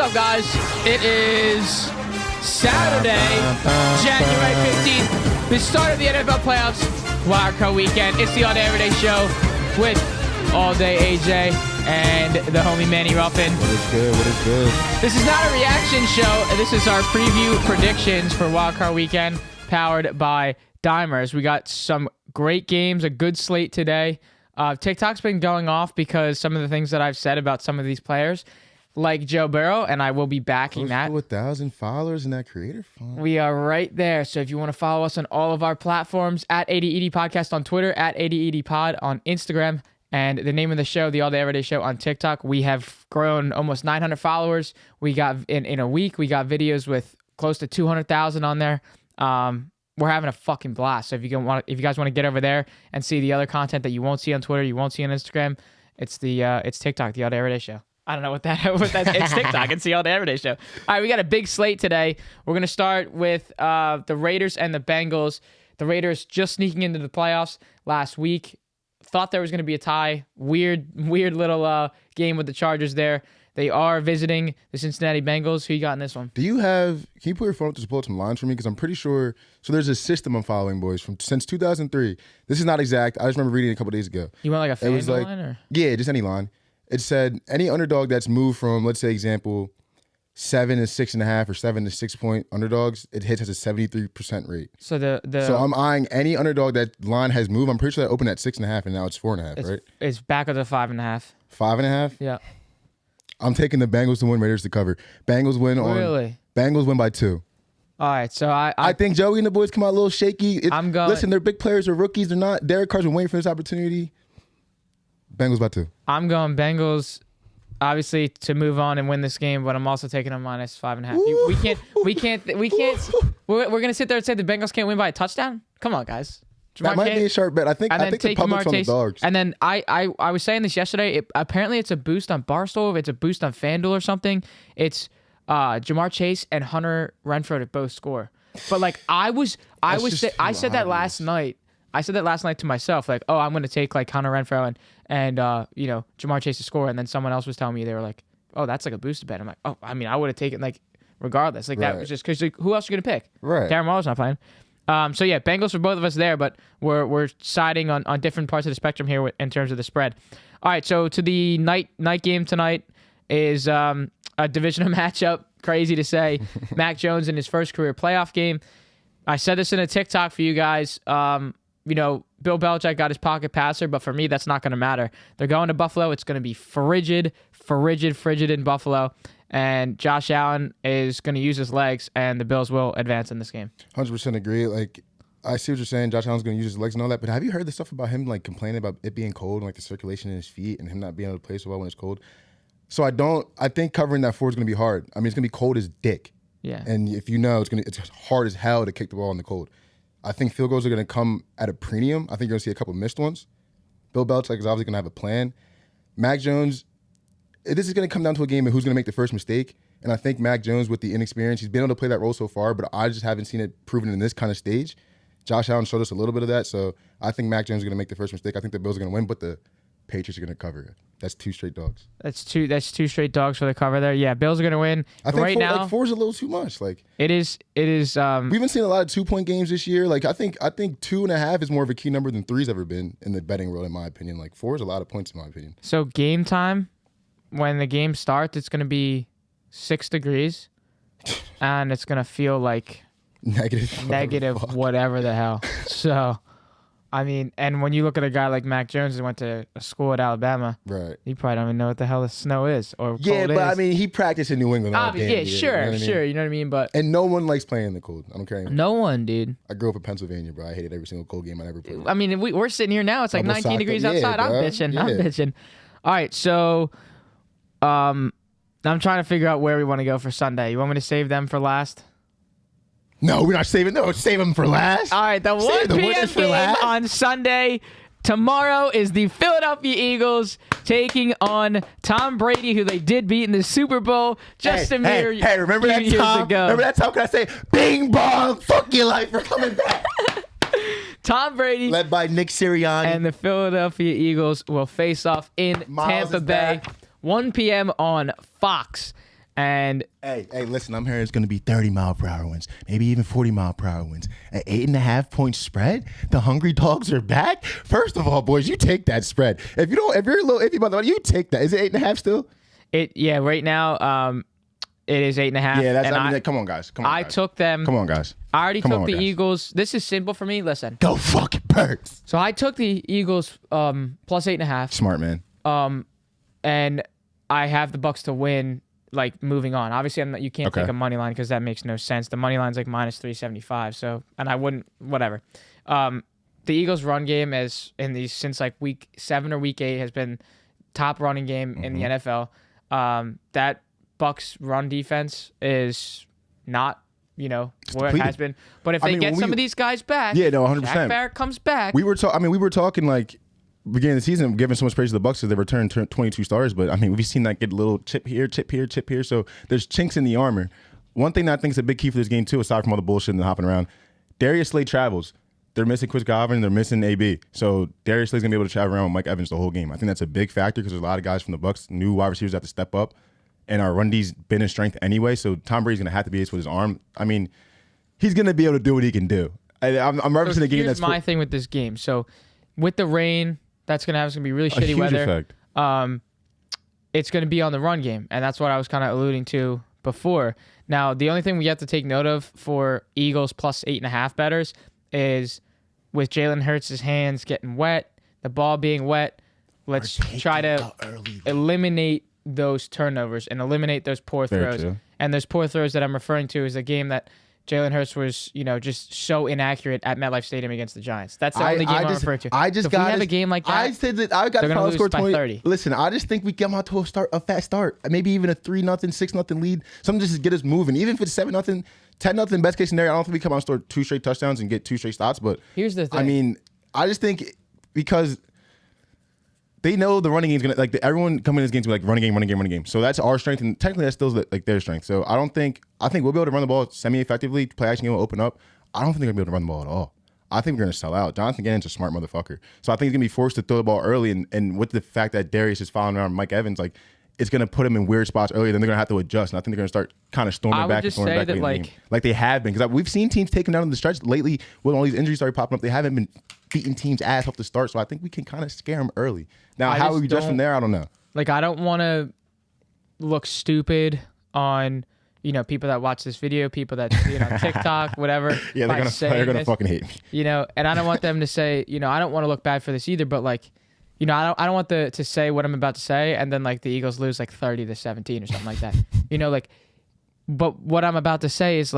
up, guys? It is Saturday, January 15th, the start of the NFL playoffs, Wildcard weekend. It's the All Day Everyday Show with All Day AJ and the homie Manny Ruffin. What is good? What is good? This is not a reaction show. This is our preview predictions for Wildcard weekend, powered by Dimers. We got some great games, a good slate today. TikTok's been going off because some of the things that I've said about some of these players, like Joe Burrow, and I will be backing that. 1,000 followers in that creator phone. We are right there. So if you want to follow us on all of our platforms, at 80ED Podcast on Twitter, at 80ED Pod on Instagram, and the name of the show, the All Day Everyday Show on TikTok. We have grown almost 900 followers. We got in a week, we got videos with close to 200,000 on there. We're having a fucking blast. So if you guys want to get over there and see the other content that you won't see on Twitter, you won't see on Instagram, it's TikTok, the All Day Everyday Show. I don't know what that it's TikTok. It's the All Day Everyday Show. All right, we got a big slate today. We're gonna start with the Raiders and the Bengals. The Raiders just sneaking into the playoffs last week. Thought there was gonna be a tie. Weird little game with the Chargers there. They are visiting the Cincinnati Bengals. Who you got in this one? Can you put your phone up to pull up some lines for me? Because I'm pretty sure, so there's a system I'm following, boys, since 2003. This is not exact. I just remember reading it a couple days ago. You want like a FanDuel line? Or? Yeah, just any line. It said any underdog that's moved from, let's say, example, 7 to 6.5 or 7 to 6 point underdogs, it hits as a 73% rate. So So I'm eyeing any underdog that line has moved. I'm pretty sure that opened at 6.5 and now it's 4.5, right? It's back up to 5.5. 5.5? Yeah. I'm taking the Bengals to win, Raiders to cover. Bengals win by 2. All right, so I think Joey and the boys come out a little shaky. I'm going. Listen, they're big players. They're rookies. They're not. Derek Carr's been waiting for this opportunity. Bengals by 2. I'm going Bengals, obviously, to move on and win this game, but I'm also taking them minus 5.5. We can't. We're gonna sit there and say the Bengals can't win by a touchdown. Come on, guys. That might be a sharp bet. I think the public's on the dogs. And then I was saying this yesterday. Apparently, it's a boost on Barstool. It's a boost on FanDuel or something. It's Jamar Chase and Hunter Renfrow to both score. But like I said that last night. I said that last night to myself, like, oh, I'm going to take like Hunter Renfrow and Jamar Chase to score. And then someone else was telling me, they were like, oh, that's like a boosted bet. I'm like, oh, I mean, I would have taken like regardless. Like that was just because like, who else are you going to pick? Right. Darren Waller's not playing. So yeah, Bengals for both of us there, but we're siding on different parts of the spectrum here in terms of the spread. All right, so to the night game tonight is a divisional matchup. Crazy to say. Mac Jones in his first career playoff game. I said this in a TikTok for you guys. Bill Belichick got his pocket passer, but for me, that's not going to matter. They're going to Buffalo. It's going to be frigid in Buffalo. And Josh Allen is going to use his legs, and the Bills will advance in this game. 100% agree. Like, I see what you're saying. Josh Allen's going to use his legs and all that. But have you heard the stuff about him like complaining about it being cold and like the circulation in his feet and him not being able to play so well when it's cold? So I think covering that 4 is going to be hard. I mean, it's going to be cold as dick. Yeah. And if you know, it's hard as hell to kick the ball in the cold. I think field goals are going to come at a premium. I think you're going to see a couple missed ones. Bill Belichick is obviously going to have a plan. Mac Jones, this is going to come down to a game of who's going to make the first mistake. And I think Mac Jones, with the inexperience, he's been able to play that role so far, but I just haven't seen it proven in this kind of stage. Josh Allen showed us a little bit of that, so I think Mac Jones is going to make the first mistake. I think the Bills are going to win, but the Patriots are going to cover it. That's 2 straight dogs. That's two straight dogs for the cover there. Yeah, Bills are going to win. I think right now 4 is a little too much. Like it is. We haven't seen a lot of 2-point games this year. Like I think 2.5 is more of a key number than 3's ever been in the betting world, in my opinion. Like 4 is a lot of points, in my opinion. So game time, when the game starts, it's going to be 6 degrees, and it's going to feel like negative whatever the hell. So, I mean, and when you look at a guy like Mac Jones who went to a school at Alabama, right? You probably don't even know what the hell the snow is or cold but I mean, he practiced in New England. Sure. You know what I mean? But and no one likes playing in the cold. I don't care anymore. No one, dude. I grew up in Pennsylvania, bro. I hated every single cold game I ever played. I mean, we're sitting here now. It's like 19 degrees outside. Bro. I'm bitching. All right, so I'm trying to figure out where we want to go for Sunday. You want me to save them for last? No, we're not saving. No, save them for last. All right, the 1 p.m. game on Sunday. Tomorrow is the Philadelphia Eagles taking on Tom Brady, who they did beat in the Super Bowl just a mere remember that years time? ago. Remember that time? Can I say, bing bong, fuck your life for coming back? Tom Brady, led by Nick Sirianni, and the Philadelphia Eagles will face off in Tampa Bay, 1 p.m. on Fox. And Hey, listen, I'm hearing it's going to be 30-mile-per-hour winds, maybe even 40-mile-per-hour winds. An 8.5-point spread? The hungry dogs are back? First of all, boys, you take that spread. If you're a little iffy about the money, you take that. Is it 8.5 still? Right now, it is 8.5. Yeah, come on, guys. I took them. Come on, guys. I already took the Eagles. This is simple for me. Listen. Go fucking Birds. So I took the Eagles plus 8.5. Smart, man. And I have the Bucks to win, like, moving on. Obviously, you can't take a money line because that makes no sense. The money line's like minus 375. So, and I wouldn't, whatever. The Eagles' run game since like week 7 or week 8 has been top running game in the NFL. That Bucks run defense is not, where it has been. But if they get some of these guys back, 100%. Jack Barrett comes back. We were talking like beginning of the season, giving so much praise to the Bucks because they returned 22 stars. But I mean, we've seen that get a little chip here, chip here, chip here. So there's chinks in the armor. One thing that I think is a big key for this game too, aside from all the bullshit and the hopping around, Darius Slay travels. They're missing Chris Godwin. They're missing AB. So Darius Slay's gonna be able to travel around with Mike Evans the whole game. I think that's a big factor because there's a lot of guys from the Bucks, new wide receivers have to step up, and our run D's been his strength anyway. So Tom Brady's gonna have to be ace with his arm. I mean, he's gonna be able to do what he can do. I'm referencing the game. Here's my thing with this game. So with the rain, it's gonna be really shitty huge weather. Effect. It's gonna be on the run game, and that's what I was kind of alluding to before. Now, the only thing we have to take note of for Eagles plus 8.5 bettors is with Jalen Hurts' hands getting wet, the ball being wet. Let's try to eliminate those turnovers and eliminate those poor throws. And those poor throws that I'm referring to is a game that Jalen Hurts was, just so inaccurate at MetLife Stadium against the Giants. That's the only game I'm referring to. If we have a game like that, I said that I got to lose score by 20. 30. Listen, I just think we get them out to a fast start. Maybe even a 3-0, 6-0 lead. Something just to get us moving. Even if it's 7-0, 10-0, best case scenario, I don't think we come out and score 2 straight touchdowns and get 2 straight stops. But here's the thing. I mean, I just think because they know the running game's gonna everyone coming in this game's gonna be like running game. So that's our strength, and technically that's still like their strength. So I think we'll be able to run the ball semi-effectively. Play action game will open up. I don't think they're gonna be able to run the ball at all. I think we're gonna sell out. Jonathan Gannon's a smart motherfucker. So I think he's gonna be forced to throw the ball early, and with the fact that Darius is following around Mike Evans, it's gonna put him in weird spots early. Then they're gonna have to adjust, and I think they're gonna start kind of storming back and storming back in the game, like they have been. Because we've seen teams take them down in the stretch lately when all these injuries started popping up. They haven't been beating teams' ass off the start, so I think we can kind of scare them early. Now, how we adjust from there, I don't know. I don't want to look stupid on people that watch this video, people that see it on TikTok, whatever. Yeah, they're gonna fucking hate me. And I don't want them to say, I don't want to look bad for this either, but I don't want to say what I'm about to say, and then the Eagles lose 30-17 or something like that. But what I'm about to say is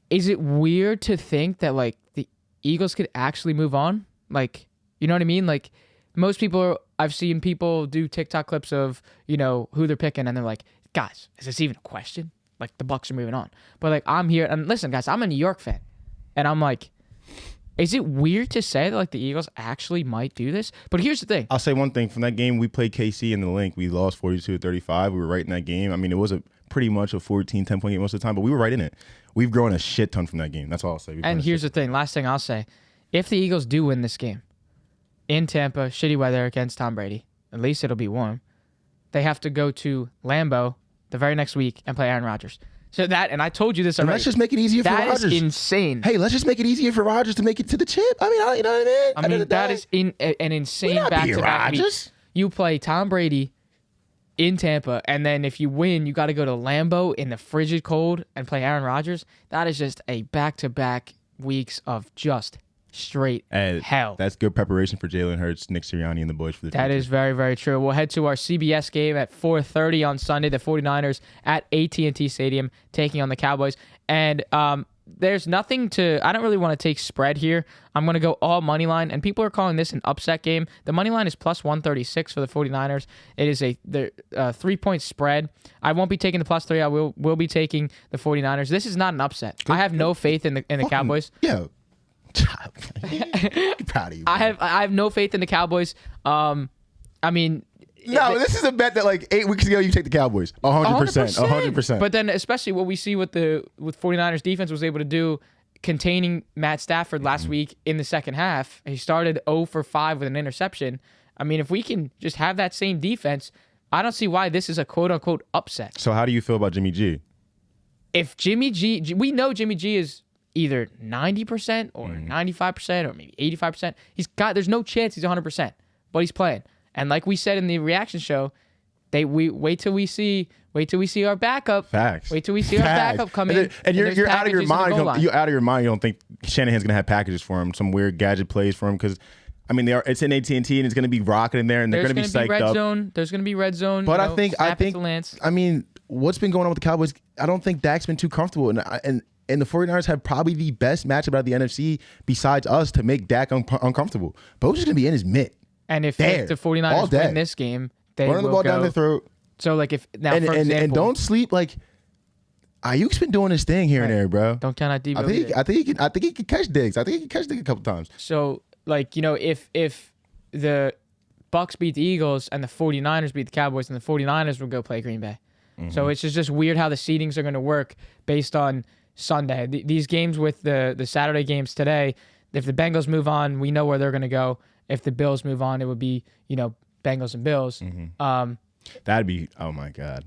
is it weird to think that the Eagles could actually move on? You know what I mean? Most people, I've seen people do TikTok clips of, who they're picking, and they're like, guys, is this even a question? The Bucks are moving on. But I'm here, and listen, guys, I'm a New York fan, and I'm is it weird to say that the Eagles actually might do this? But here's the thing. I'll say one thing. From that game, we played KC in the Link. We lost 42-35. We were right in that game. I mean, it was pretty much a 10-point game most of the time, but we were right in it. We've grown a shit ton from that game. That's all I'll say. And here's the thing. Last thing I'll say. If the Eagles do win this game in Tampa, shitty weather against Tom Brady, at least it'll be warm, they have to go to Lambeau the very next week and play Aaron Rodgers. So and I told you this already. Let's just make it easier for Rodgers. That is insane. Hey, let's just make it easier for Rodgers to make it to the chip. I mean, you know what I mean? That is an insane back-to-back week. You play Tom Brady in Tampa, and then if you win, you got to go to Lambeau in the frigid cold and play Aaron Rodgers. That is just a back-to-back weeks of just straight hell. That's good preparation for Jalen Hurts, Nick Sirianni, and the boys for the future. That is very, very true. We'll head to our CBS game at 4:30 on Sunday. The 49ers at AT&T Stadium taking on the Cowboys. And there's nothing I don't really want to take spread here. I'm going to go all money line, and people are calling this an upset game. The money line is plus 136 for the 49ers. It is a 3-point spread. I won't be taking the plus 3. I will be taking the 49ers. This is not an upset. I have no faith in the Cowboys. Yeah. Proud of you. I have no faith in the Cowboys. This is a bet that 8 weeks ago you take the Cowboys 100%. But then especially what we see with 49ers defense was able to do containing Matt Stafford last week in the second half. He started 0 for 5 with an interception. I mean, if we can just have that same defense, I don't see why this is a quote-unquote upset. So how do you feel about Jimmy G? If Jimmy G, we know Jimmy G is either 90% or 95% or maybe 85%. There's no chance he's 100%, but he's playing. And like we said in the reaction show, we wait till we see our backup. Facts. Wait till we see our backup come in. And you're out of your mind. You're out of your mind. You don't think Shanahan's gonna have packages for him, some weird gadget plays for him, because I mean it's in AT&T and it's gonna be rocking in there, and they're gonna be psyched up. There's gonna be red zone. But I think I mean, what's been going on with the Cowboys? I don't think Dak's been too comfortable, and the 49ers have probably the best matchup out of the NFC besides us to make Dak uncomfortable. Bo's just gonna be in his mitt. And if the 49ers win this game, they running will the ball go down their throat. So like if now for example, and don't sleep. Like Ayuk's been doing his thing here and there, bro. Don't count out Debo. I think he can catch Diggs. I think he can catch Diggs a couple times. So like if the Bucks beat the Eagles and the 49ers beat the Cowboys, and the 49ers will go play Green Bay. Mm-hmm. So it's just weird how the seedings are going to work based on Sunday. These games with the Saturday games today, if the Bengals move on, we know where they're going to go. If the Bills move on, it would be, Bengals and Bills. Mm-hmm. That'd be, oh my God.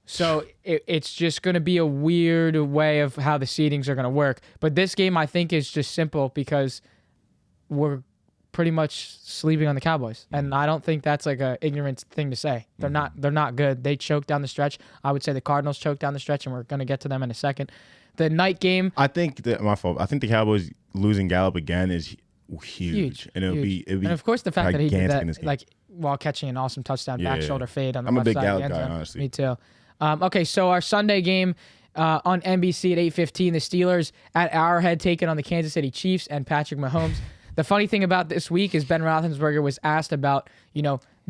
So it's just going to be a weird way of how the seedings are going to work. But this game, I think, is just simple because we're pretty much sleeping on the Cowboys. And I don't think that's like an ignorant thing to say. They're not good. They choked down the stretch. I would say the Cardinals choked down the stretch, and we're going to get to them in a second. The night game. I think my fault. I think the Cowboys losing Gallup again is huge. And it'll be and of course the fact that he did that like while catching an awesome touchdown back shoulder fade on the I'm left a big side Gallup of the end guy, zone. honestly. Me too. Okay, so our Sunday game on NBC at 8:15, the Steelers at Arrowhead taking on the Kansas City Chiefs and Patrick Mahomes. The funny thing about this week is Ben Roethlisberger was asked about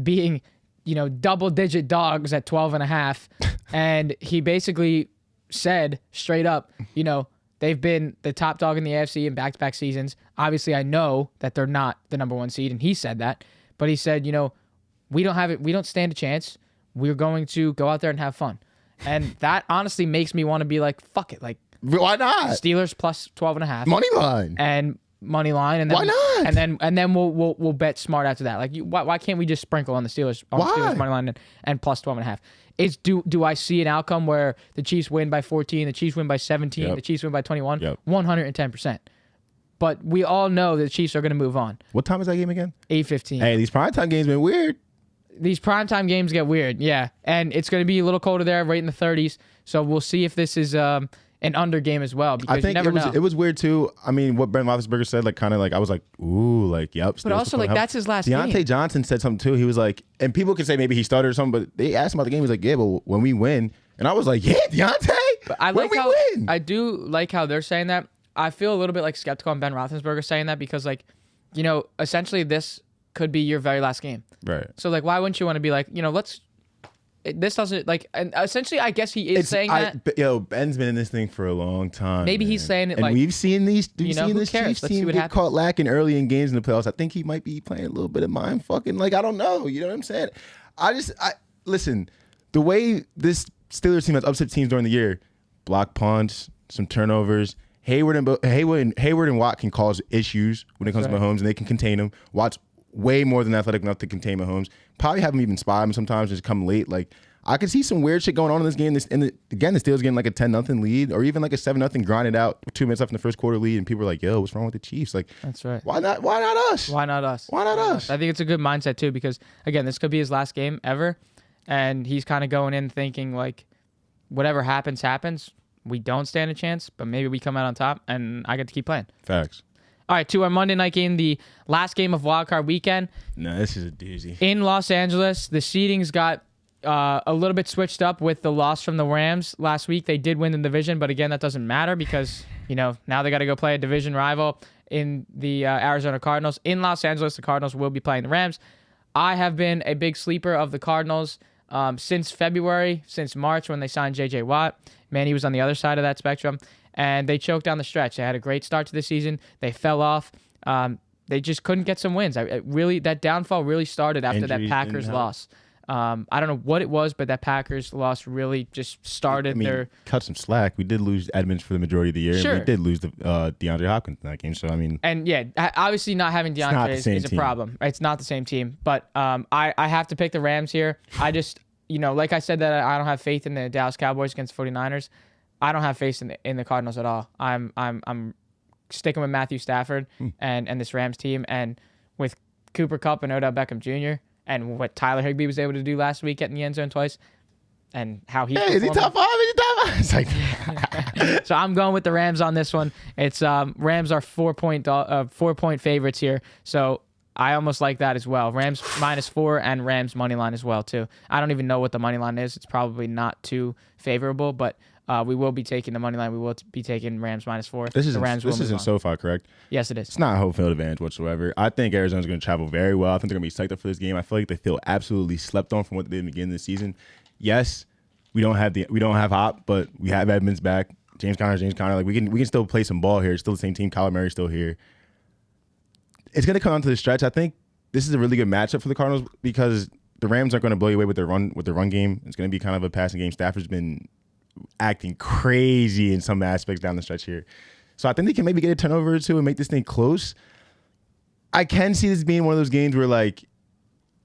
being double-digit dogs at 12.5, and he basically said straight up, they've been the top dog in the AFC in back-to-back seasons. Obviously, I know that they're not the number one seed, and he said that. But he said, we don't stand a chance. We're going to go out there and have fun. And that honestly makes me want to be like, fuck it. Like, why not? Steelers plus 12.5. Money line. And money line. And then, why not? And then we'll bet smart after that. Like, why can't we just sprinkle on the Steelers money line and plus 12.5? Do I see an outcome where the Chiefs win by 14, the Chiefs win by 17, the Chiefs win by 21? 110%. But we all know that the Chiefs are going to move on. What time is that game again? 8:15. Hey, these primetime games been weird. These primetime games get weird, yeah. And it's going to be a little colder there, right in the 30s. So we'll see if this is an under game as well. Because I think you never know. It was weird too. I mean, what Ben Roethlisberger said, like kind of like I was like, ooh, like yep. But also like that's his last game. Deontay Johnson said something too. He was like, and people could say maybe he stuttered or something, but they asked him about the game. He was like, yeah, but when we win, and I was like, yeah, Deontay. But I do like how they're saying that. I feel a little bit like skeptical on Ben Roethlisberger saying that because essentially this could be your very last game. Right. So like, why wouldn't you want to be like, this doesn't like, and essentially I guess he is saying that. Ben's been in this thing for a long time. Maybe he's saying it and like, we've seen this who cares? Chiefs Let's see team what get happens. caught lacking early in games in the playoffs. I think he might be playing a little bit of mind fucking. Like, I don't know. You know what I'm saying? Listen, the way this Steelers team has upset teams during the year, block punts, some turnovers. Hayward and Watt can cause issues when it comes to Mahomes, and they can contain him. Watt's way more than athletic enough to contain Mahomes. Probably have him even spy him sometimes, just come late. Like, I could see some weird shit going on in this game. Again, the Steelers getting like a 10-0 lead, or even like a 7-0 grinded out 2 minutes left in the first quarter lead, and people are like, "Yo, what's wrong with the Chiefs?" Like, that's right. Why not us? Why not us? Why not us? I think it's a good mindset too, because again, this could be his last game ever, and he's kind of going in thinking like, whatever happens. We don't stand a chance, but maybe we come out on top, and I get to keep playing. Facts. All right, to our Monday night game, the last game of wildcard weekend. No, this is a doozy. In Los Angeles, the seedings got a little bit switched up with the loss from the Rams last week. They did win the division, but again, that doesn't matter because, now they got to go play a division rival in the Arizona Cardinals. In Los Angeles, the Cardinals will be playing the Rams. I have been a big sleeper of the Cardinals since February, since March when they signed J.J. Watt. Man, he was on the other side of that spectrum, and they choked down the stretch. They had a great start to the season. They fell off. They just couldn't get some wins. That downfall really started after Injuries that Packers loss. I don't know what it was, but that Packers loss really just started their cut some slack. We did lose Edmonds for the majority of the year. Sure. We did lose DeAndre Hopkins in that game. So I mean, and yeah, obviously not having DeAndre is a problem. It's not the same team, but I have to pick the Rams here. I just like I said that I don't have faith in the Dallas Cowboys against 49ers. I don't have faith in the Cardinals at all. I'm sticking with Matthew Stafford and this Rams team, and with Cooper Kupp and Odell Beckham Jr. and what Tyler Higbee was able to do last week, getting the end zone twice, and how he is he top 5? Is he top 5? It's like so I'm going with the Rams on this one. It's Rams are 4-point favorites here, so I almost like that as well. Rams -4 and Rams money line as well too. I don't even know what the money line is. It's probably not too favorable, but we will be taking the money line. We will be taking Rams -4. This isn't SoFi, correct? Yes, it is. It's not a home field advantage whatsoever. I think Arizona's going to travel very well. I think they're going to be psyched up for this game. I feel like they feel absolutely slept on from what they did in the beginning of the season. Yes, we don't have Hop, but we have Edmonds back. James Conner. Like we can still play some ball here. It's still the same team. Kyler Murray's still here. It's going to come down to the stretch. I think this is a really good matchup for the Cardinals because the Rams aren't going to blow you away with their run game. It's going to be kind of a passing game. Stafford's been acting crazy in some aspects down the stretch here. So I think they can maybe get a turnover or two and make this thing close. I can see this being one of those games where like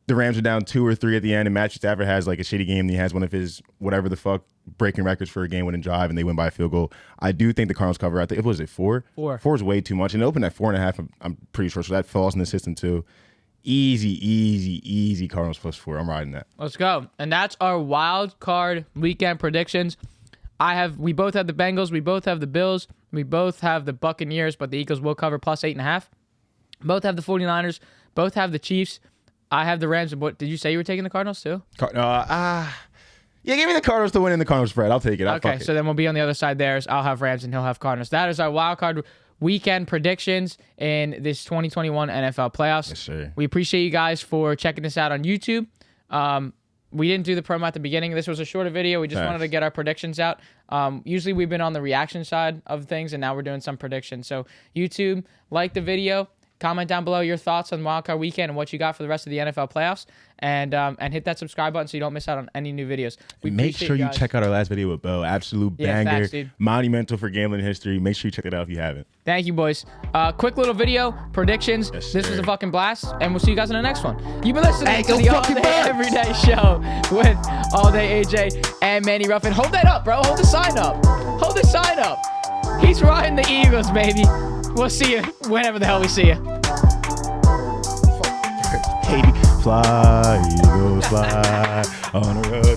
the Rams are down 2 or 3 at the end and Matthew Stafford has like a shitty game and he has one of his whatever the fuck breaking records for a game-winning drive and they win by a field goal. I do think the Cardinals cover. I think, was it 4? 4. 4 is way too much. And it opened at 4.5, I'm pretty sure. So that falls in the system too. Easy Cardinals +4. I'm riding that. Let's go. And that's our wild card weekend predictions. We both have the Bengals, we both have the Bills, we both have the Buccaneers, but the Eagles will cover +8.5. Both have the 49ers, both have the Chiefs. I have the Rams. What did you say you were taking the Cardinals too? Yeah, give me the Cardinals to win in the Cardinals spread. I'll take it. Okay, so then we'll be on the other side there. I'll have Rams and he'll have Cardinals. That is our wild card weekend predictions in this 2021 NFL playoffs. Yes, sir. We appreciate you guys for checking this out on YouTube. We didn't do the promo at the beginning. This was a shorter video. We just wanted to get our predictions out. Usually we've been on the reaction side of things, and now we're doing some predictions. So YouTube, like the video, comment down below your thoughts on Wildcard Weekend and what you got for the rest of the NFL playoffs, and hit that subscribe button so you don't miss out on any new videos. Make sure you check out our last video with Bo. Absolute banger, facts, monumental for gambling history. Make sure you check it out if you haven't. Thank you, boys. Quick little video, predictions. Yes, this sir. was a fucking blast, and we'll see you guys in the next one. You've been listening to the All Day Everyday Show with All Day AJ and Manny Ruffin. Hold that up, bro. Hold the sign up. Hold the sign up. He's riding the Eagles, baby. We'll see you whenever the hell we see you. Katie, fly, Eagles fly on the road.